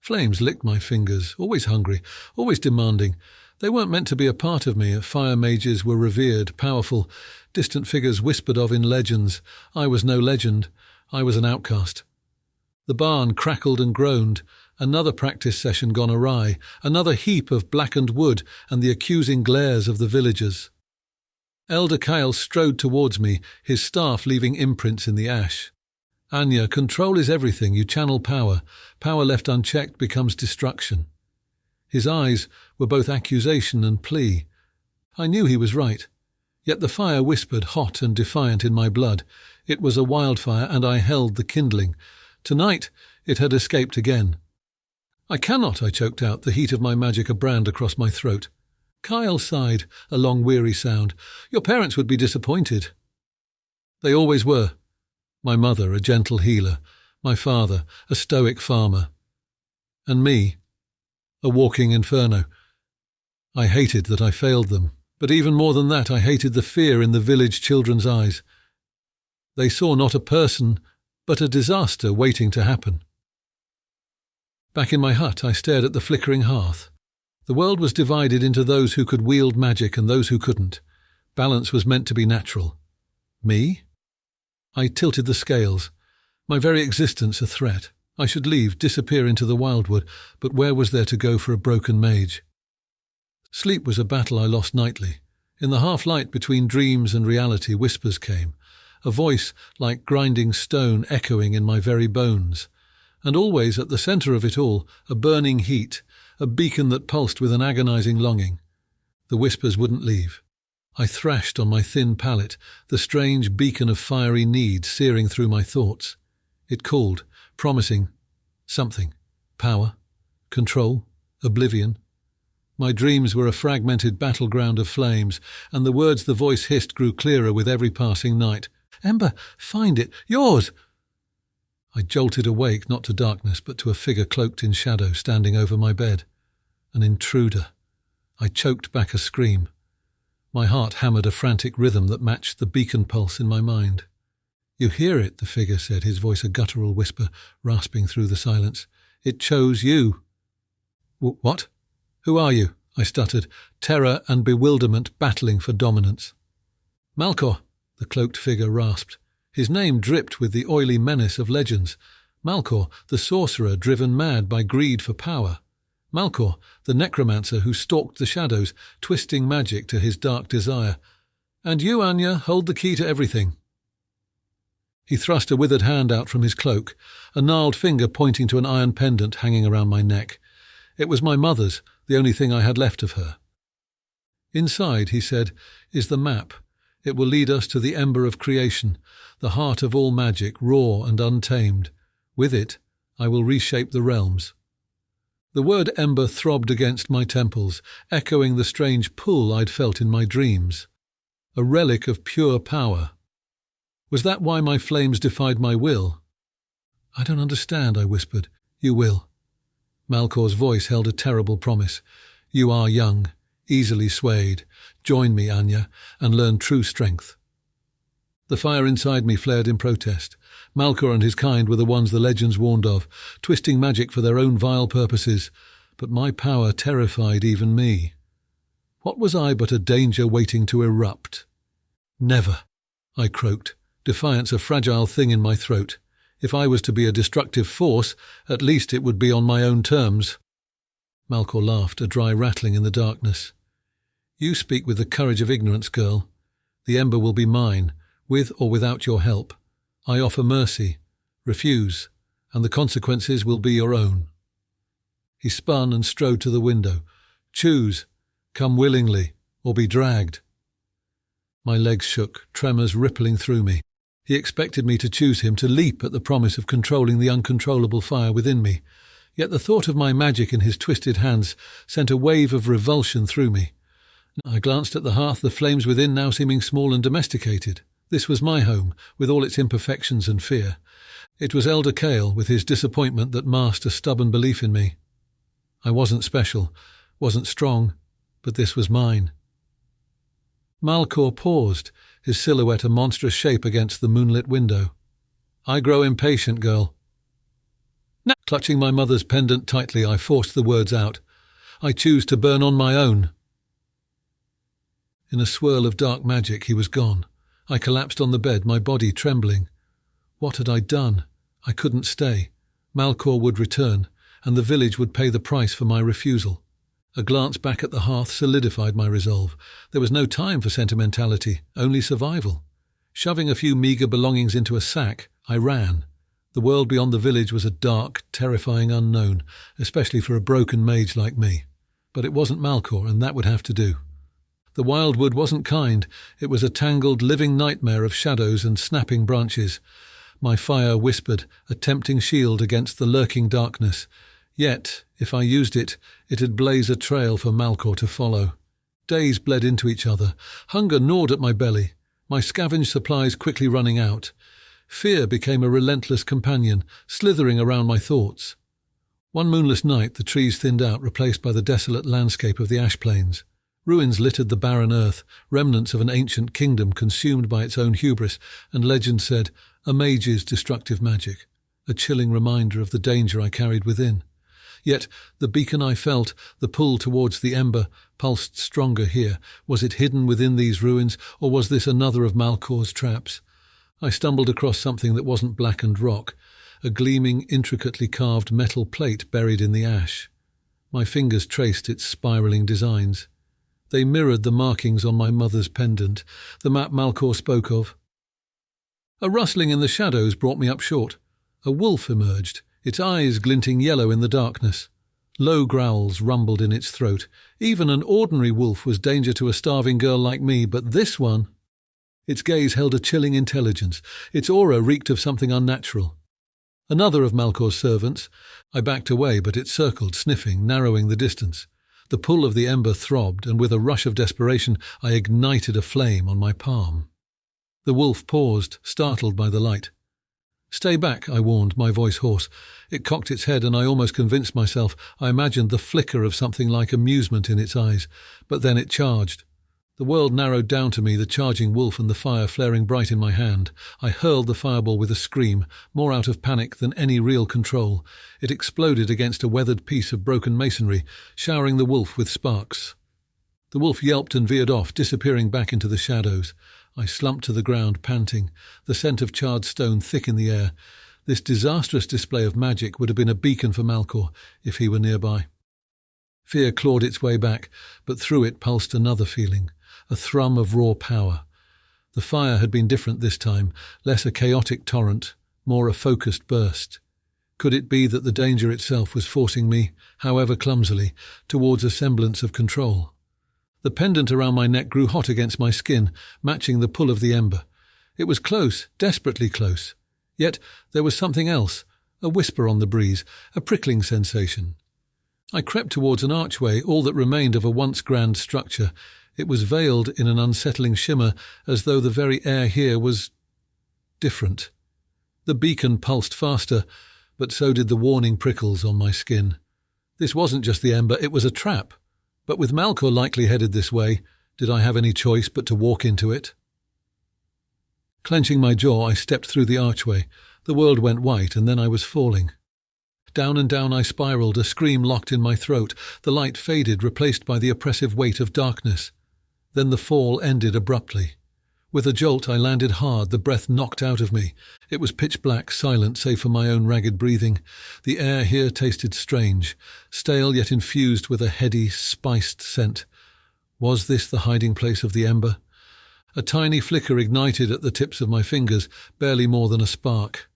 Flames licked my fingers, always hungry, always demanding. They weren't meant to be a part of me. Fire mages were revered, powerful, distant figures whispered of in legends. I was no legend. I was an outcast. The barn crackled and groaned. Another practice session gone awry, another heap of blackened wood and the accusing glares of the villagers. Elder Kyle strode towards me, his staff leaving imprints in the ash. Anya, control is everything. You channel power. Power left unchecked becomes destruction. His eyes were both accusation and plea. I knew he was right. Yet the fire whispered, hot and defiant in my blood. It was a wildfire, and I held the kindling. Tonight it had escaped again. I cannot, I choked out, the heat of my magic a brand across my throat. Kyle sighed, a long weary sound. Your parents would be disappointed. They always were. My mother, a gentle healer. My father, a stoic farmer. And me, a walking inferno. I hated that I failed them, but even more than that I hated the fear in the village children's eyes. They saw not a person, but a disaster waiting to happen. Back in my hut I stared at the flickering hearth. The world was divided into those who could wield magic and those who couldn't. Balance was meant to be natural. Me? I tilted the scales. My very existence a threat. I should leave, disappear into the wildwood, but where was there to go for a broken mage? Sleep was a battle I lost nightly. In the half-light between dreams and reality, whispers came, a voice like grinding stone echoing in my very bones. And always at the centre of it all, a burning heat, a beacon that pulsed with an agonizing longing. The whispers wouldn't leave. I thrashed on my thin palate, the strange beacon of fiery need searing through my thoughts. It called, promising something. Power, control, oblivion. My dreams were a fragmented battleground of flames, and the words the voice hissed grew clearer with every passing night. Ember, find it, yours! I jolted awake, not to darkness, but to a figure cloaked in shadow standing over my bed. An intruder. I choked back a scream. My heart hammered a frantic rhythm that matched the beacon pulse in my mind. You hear it, the figure said, his voice a guttural whisper, rasping through the silence. It chose you. What? Who are you? I stuttered, terror and bewilderment battling for dominance. Malkor, the cloaked figure rasped. His name dripped with the oily menace of legends. Malkor, the sorcerer driven mad by greed for power. Malkor, the necromancer who stalked the shadows, twisting magic to his dark desire. And you, Anya, hold the key to everything. He thrust a withered hand out from his cloak, a gnarled finger pointing to an iron pendant hanging around my neck. It was my mother's, the only thing I had left of her. Inside, he said, is the map. It will lead us to the Ember of Creation, the heart of all magic, raw and untamed. With it, I will reshape the realms. The word ember throbbed against my temples, echoing the strange pull I'd felt in my dreams. A relic of pure power. Was that why my flames defied my will? I don't understand, I whispered. You will. Malkor's voice held a terrible promise. You are young, easily swayed. Join me, Anya, and learn true strength. The fire inside me flared in protest. Malkor and his kind were the ones the legends warned of, twisting magic for their own vile purposes, but my power terrified even me. What was I but a danger waiting to erupt? Never, I croaked, defiance a fragile thing in my throat. If I was to be a destructive force, at least it would be on my own terms. Malkor laughed, a dry rattling in the darkness. You speak with the courage of ignorance, girl. The ember will be mine, with or without your help. I offer mercy. Refuse, and the consequences will be your own. He spun and strode to the window. Choose. Come willingly, or be dragged. My legs shook, tremors rippling through me. He expected me to choose him, to leap at the promise of controlling the uncontrollable fire within me. Yet the thought of my magic in his twisted hands sent a wave of revulsion through me. I glanced at the hearth, the flames within now seeming small and domesticated. This was my home, with all its imperfections and fear. It was Elder Kale, with his disappointment that masked a stubborn belief in me. I wasn't special, wasn't strong, but this was mine. Malkor paused, his silhouette a monstrous shape against the moonlit window. I grow impatient, girl. Clutching my mother's pendant tightly, I forced the words out. I choose to burn on my own. In a swirl of dark magic, he was gone. I collapsed on the bed, my body trembling. What had I done? I couldn't stay. Malkor would return, and the village would pay the price for my refusal. A glance back at the hearth solidified my resolve. There was no time for sentimentality, only survival. Shoving a few meagre belongings into a sack, I ran. The world beyond the village was a dark, terrifying unknown, especially for a broken mage like me. But it wasn't Malkor, and that would have to do. The wildwood wasn't kind. It was a tangled, living nightmare of shadows and snapping branches. My fire whispered, a tempting shield against the lurking darkness. Yet, if I used it, it'd blaze a trail for Malkor to follow. Days bled into each other. Hunger gnawed at my belly, my scavenged supplies quickly running out. Fear became a relentless companion, slithering around my thoughts. One moonless night, the trees thinned out, replaced by the desolate landscape of the ash plains. Ruins littered the barren earth, remnants of an ancient kingdom consumed by its own hubris, and legend said, a mage's destructive magic, a chilling reminder of the danger I carried within. Yet the beacon I felt, the pull towards the ember, pulsed stronger here. Was it hidden within these ruins, or was this another of Malkor's traps? I stumbled across something that wasn't blackened rock, a gleaming, intricately carved metal plate buried in the ash. My fingers traced its spiralling designs. They mirrored the markings on my mother's pendant, the map Malkor spoke of. A rustling in the shadows brought me up short. A wolf emerged, its eyes glinting yellow in the darkness. Low growls rumbled in its throat. Even an ordinary wolf was danger to a starving girl like me, but this one... Its gaze held a chilling intelligence. Its aura reeked of something unnatural. Another of Malkor's servants. I backed away, but it circled, sniffing, narrowing the distance. The pull of the ember throbbed, and with a rush of desperation, I ignited a flame on my palm. The wolf paused, startled by the light. "Stay back," I warned, my voice hoarse. It cocked its head, and I almost convinced myself. I imagined the flicker of something like amusement in its eyes. But then it charged. The world narrowed down to me, the charging wolf and the fire flaring bright in my hand. I hurled the fireball with a scream, more out of panic than any real control. It exploded against a weathered piece of broken masonry, showering the wolf with sparks. The wolf yelped and veered off, disappearing back into the shadows. I slumped to the ground, panting, the scent of charred stone thick in the air. This disastrous display of magic would have been a beacon for Malkor, if he were nearby. Fear clawed its way back, but through it pulsed another feeling, a thrum of raw power. The fire had been different this time, less a chaotic torrent, more a focused burst. Could it be that the danger itself was forcing me, however clumsily, towards a semblance of control? The pendant around my neck grew hot against my skin, matching the pull of the ember. It was close, desperately close. Yet there was something else, a whisper on the breeze, a prickling sensation. I crept towards an archway, all that remained of a once grand structure. It was veiled in an unsettling shimmer, as though the very air here was different. The beacon pulsed faster, but so did the warning prickles on my skin. This wasn't just the ember, it was a trap. But with Malkor likely headed this way, did I have any choice but to walk into it? Clenching my jaw, I stepped through the archway. The world went white, and then I was falling. Down and down I spiraled, a scream locked in my throat. The light faded, replaced by the oppressive weight of darkness. Then the fall ended abruptly. With a jolt I landed hard, the breath knocked out of me. It was pitch black, silent save for my own ragged breathing. The air here tasted strange, stale yet infused with a heady, spiced scent. Was this the hiding place of the ember? A tiny flicker ignited at the tips of my fingers, barely more than a spark.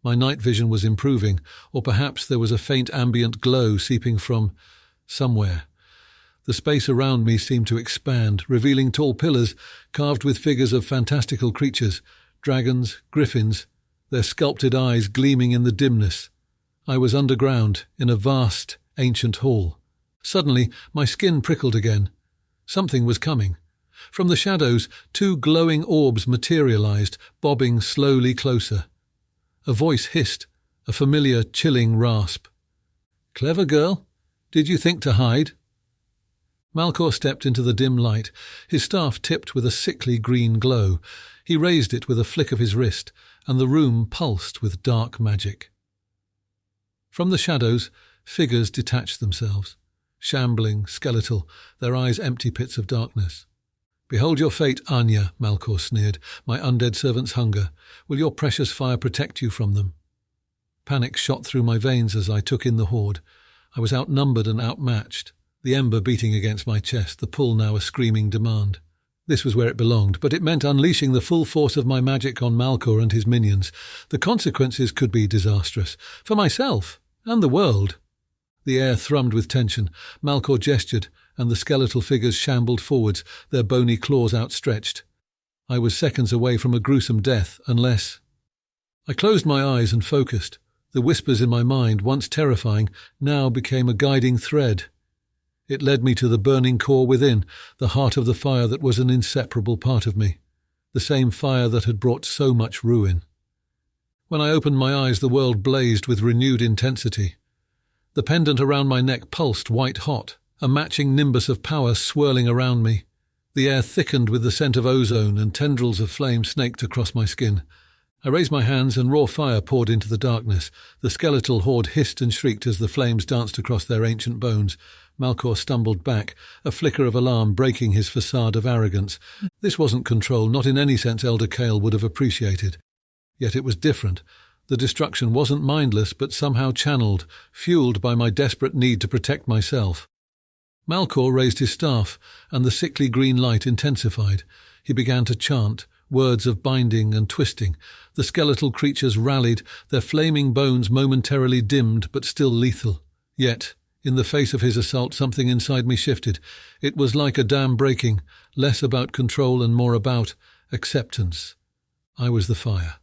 My night vision was improving, or perhaps there was a faint ambient glow seeping from somewhere. The space around me seemed to expand, revealing tall pillars carved with figures of fantastical creatures, dragons, griffins, their sculpted eyes gleaming in the dimness. I was underground, in a vast, ancient hall. Suddenly, my skin prickled again. Something was coming. From the shadows, two glowing orbs materialized, bobbing slowly closer. A voice hissed, a familiar, chilling rasp. "Clever girl. Did you think to hide?" Malkor stepped into the dim light, his staff tipped with a sickly green glow. He raised it with a flick of his wrist, and the room pulsed with dark magic. From the shadows, figures detached themselves, shambling, skeletal, their eyes empty pits of darkness. "Behold your fate, Anya," Malkor sneered, "my undead servants hunger. Will your precious fire protect you from them?" Panic shot through my veins as I took in the horde. I was outnumbered and outmatched, the ember beating against my chest, the pull now a screaming demand. This was where it belonged, but it meant unleashing the full force of my magic on Malkor and his minions. The consequences could be disastrous, for myself and the world. The air thrummed with tension. Malkor gestured, and the skeletal figures shambled forwards, their bony claws outstretched. I was seconds away from a gruesome death, unless... I closed my eyes and focused. The whispers in my mind, once terrifying, now became a guiding thread. It led me to the burning core within, the heart of the fire that was an inseparable part of me, the same fire that had brought so much ruin. When I opened my eyes, the world blazed with renewed intensity. The pendant around my neck pulsed white-hot, a matching nimbus of power swirling around me. The air thickened with the scent of ozone, and tendrils of flame snaked across my skin. I raised my hands, and raw fire poured into the darkness. The skeletal horde hissed and shrieked as the flames danced across their ancient bones. Malkor stumbled back, a flicker of alarm breaking his facade of arrogance. This wasn't control, not in any sense Elder Kale would have appreciated. Yet it was different. The destruction wasn't mindless, but somehow channeled, fueled by my desperate need to protect myself. Malkor raised his staff, and the sickly green light intensified. He began to chant, words of binding and twisting. The skeletal creatures rallied, their flaming bones momentarily dimmed but still lethal. Yet, in the face of his assault, something inside me shifted. It was like a dam breaking, less about control and more about acceptance. I was the fire.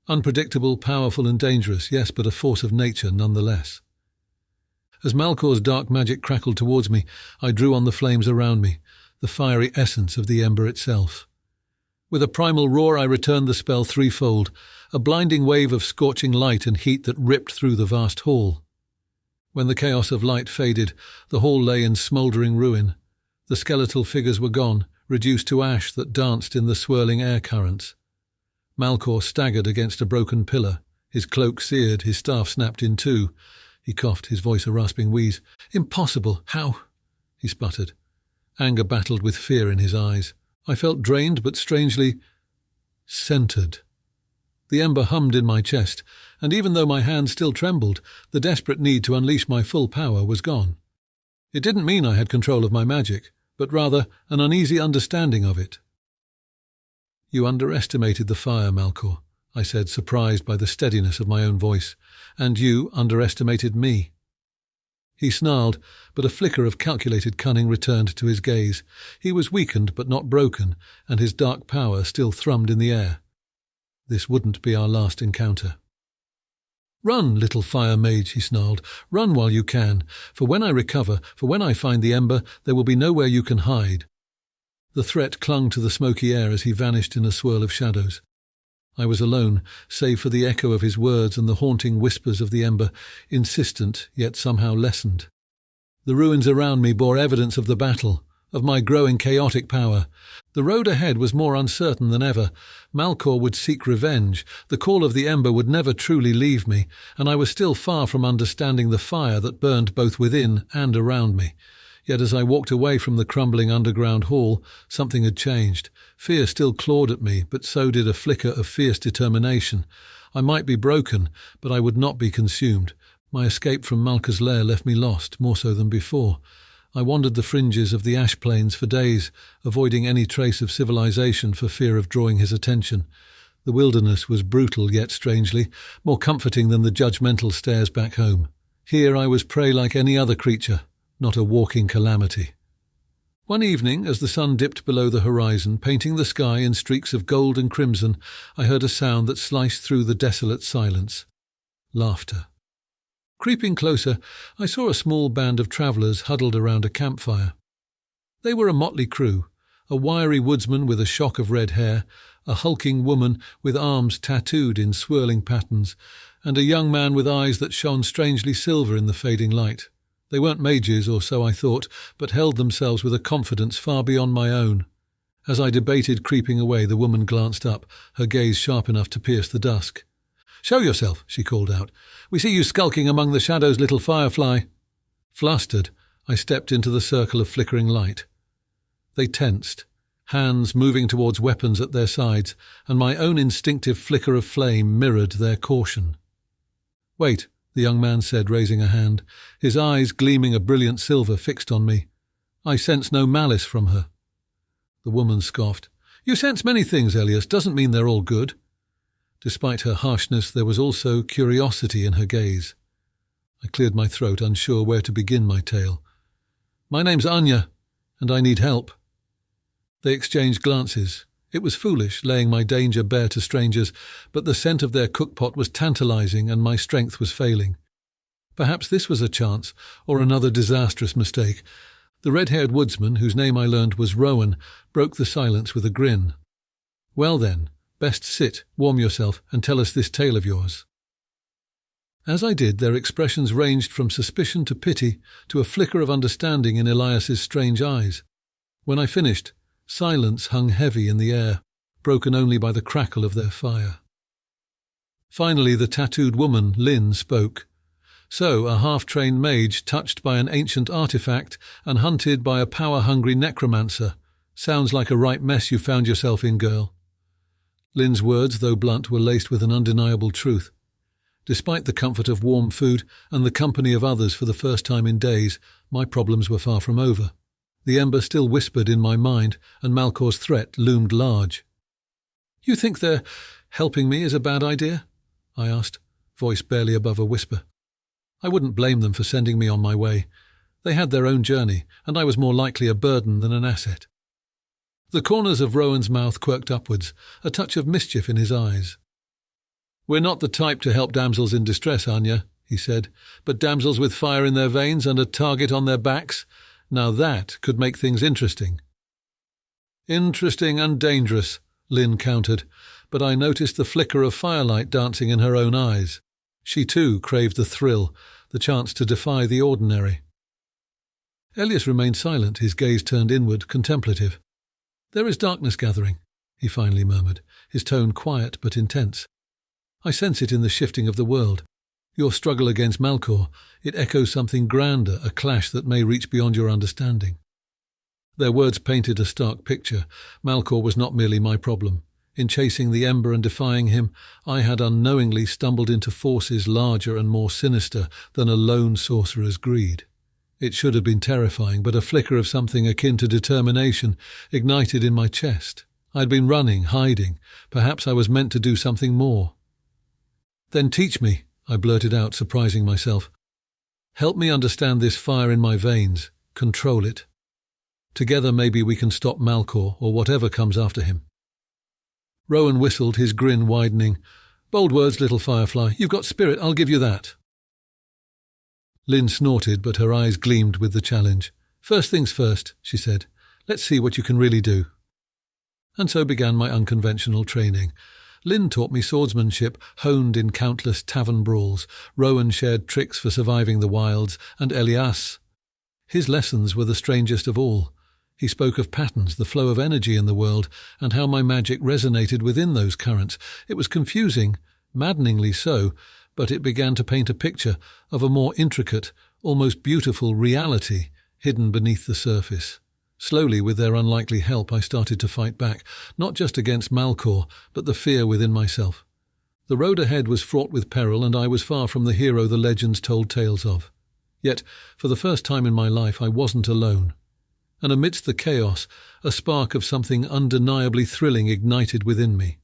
Unpredictable, powerful and dangerous, yes, but a force of nature nonetheless. As Malkor's dark magic crackled towards me, I drew on the flames around me, the fiery essence of the ember itself. With a primal roar I returned the spell threefold, a blinding wave of scorching light and heat that ripped through the vast hall. When the chaos of light faded, the hall lay in smouldering ruin. The skeletal figures were gone, reduced to ash that danced in the swirling air currents. Malkor staggered against a broken pillar, his cloak seared, his staff snapped in two. He coughed, his voice a rasping wheeze. "Impossible! How?" he sputtered. Anger battled with fear in his eyes. I felt drained but strangely centered. The ember hummed in my chest, and even though my hand still trembled, the desperate need to unleash my full power was gone. It didn't mean I had control of my magic, but rather an uneasy understanding of it. "You underestimated the fire, Malkor," I said, surprised by the steadiness of my own voice, "and you underestimated me." He snarled, but a flicker of calculated cunning returned to his gaze. He was weakened but not broken, and his dark power still thrummed in the air. This wouldn't be our last encounter. "Run, little fire mage," he snarled. "Run while you can. For when I recover, for when I find the ember, there will be nowhere you can hide." The threat clung to the smoky air as he vanished in a swirl of shadows. I was alone, save for the echo of his words and the haunting whispers of the ember, insistent yet somehow lessened. The ruins around me bore evidence of the battle, of my growing chaotic power. The road ahead was more uncertain than ever. Malkor would seek revenge, the call of the ember would never truly leave me, and I was still far from understanding the fire that burned both within and around me. Yet as I walked away from the crumbling underground hall, something had changed. Fear still clawed at me, but so did a flicker of fierce determination. I might be broken, but I would not be consumed. My escape from Malkor's lair left me lost, more so than before. I wandered the fringes of the ash plains for days, avoiding any trace of civilization for fear of drawing his attention. The wilderness was brutal, yet strangely, more comforting than the judgmental stares back home. Here I was prey like any other creature, not a walking calamity. One evening, as the sun dipped below the horizon, painting the sky in streaks of gold and crimson, I heard a sound that sliced through the desolate silence. Laughter. Creeping closer, I saw a small band of travellers huddled around a campfire. They were a motley crew, a wiry woodsman with a shock of red hair, a hulking woman with arms tattooed in swirling patterns, and a young man with eyes that shone strangely silver in the fading light. They weren't mages, or so I thought, but held themselves with a confidence far beyond my own. As I debated creeping away, the woman glanced up, her gaze sharp enough to pierce the dusk. "Show yourself," she called out. "We see you skulking among the shadows, little firefly." Flustered, I stepped into the circle of flickering light. They tensed, hands moving towards weapons at their sides, and my own instinctive flicker of flame mirrored their caution. "Wait," the young man said, raising a hand, his eyes gleaming a brilliant silver fixed on me. I sense no malice from her. The woman scoffed. "You sense many things, Elias, doesn't mean they're all good." Despite her harshness, there was also curiosity in her gaze. I cleared my throat, unsure where to begin my tale. "My name's Anya, and I need help." They exchanged glances. It was foolish, laying my danger bare to strangers, but the scent of their cookpot was tantalizing and my strength was failing. Perhaps this was a chance, or another disastrous mistake. The red-haired woodsman, whose name I learned was Rowan, broke the silence with a grin. "Well then, best sit, warm yourself, and tell us this tale of yours." As I did, their expressions ranged from suspicion to pity to a flicker of understanding in Elias's strange eyes. When I finished, silence hung heavy in the air, broken only by the crackle of their fire. Finally, the tattooed woman, Lynn, spoke. "So, a half-trained mage touched by an ancient artifact and hunted by a power-hungry necromancer. Sounds like a right mess you found yourself in, girl." Lynn's words, though blunt, were laced with an undeniable truth. Despite the comfort of warm food and the company of others for the first time in days, my problems were far from over. The ember still whispered in my mind, and Malkor's threat loomed large. "You think their helping me is a bad idea?" I asked, voice barely above a whisper. I wouldn't blame them for sending me on my way. They had their own journey, and I was more likely a burden than an asset. The corners of Rowan's mouth quirked upwards, a touch of mischief in his eyes. "We're not the type to help damsels in distress, Anya," he said, "but damsels with fire in their veins and a target on their backs, now that could make things interesting." "Interesting and dangerous," Lynn countered, but I noticed the flicker of firelight dancing in her own eyes. She too craved the thrill, the chance to defy the ordinary. Elias remained silent, his gaze turned inward, contemplative. "There is darkness gathering," he finally murmured, his tone quiet but intense. "I sense it in the shifting of the world. Your struggle against Malkor, it echoes something grander, a clash that may reach beyond your understanding." Their words painted a stark picture. Malkor was not merely my problem. In chasing the ember and defying him, I had unknowingly stumbled into forces larger and more sinister than a lone sorcerer's greed. It should have been terrifying, but a flicker of something akin to determination ignited in my chest. I'd been running, hiding. Perhaps I was meant to do something more. "Then teach me," I blurted out, surprising myself. "Help me understand this fire in my veins. Control it. Together maybe we can stop Malkor or whatever comes after him." Rowan whistled, his grin widening. "Bold words, little firefly. You've got spirit, I'll give you that." Lynn snorted, but her eyes gleamed with the challenge. "First things first," she said. "Let's see what you can really do." And so began my unconventional training. Lynn taught me swordsmanship, honed in countless tavern brawls. Rowan shared tricks for surviving the wilds, and Elias. His lessons were the strangest of all. He spoke of patterns, the flow of energy in the world, and how my magic resonated within those currents. It was confusing, maddeningly so, but it began to paint a picture of a more intricate, almost beautiful reality hidden beneath the surface. Slowly, with their unlikely help, I started to fight back, not just against Malkor, but the fear within myself. The road ahead was fraught with peril, and I was far from the hero the legends told tales of. Yet, for the first time in my life, I wasn't alone. And amidst the chaos, a spark of something undeniably thrilling ignited within me.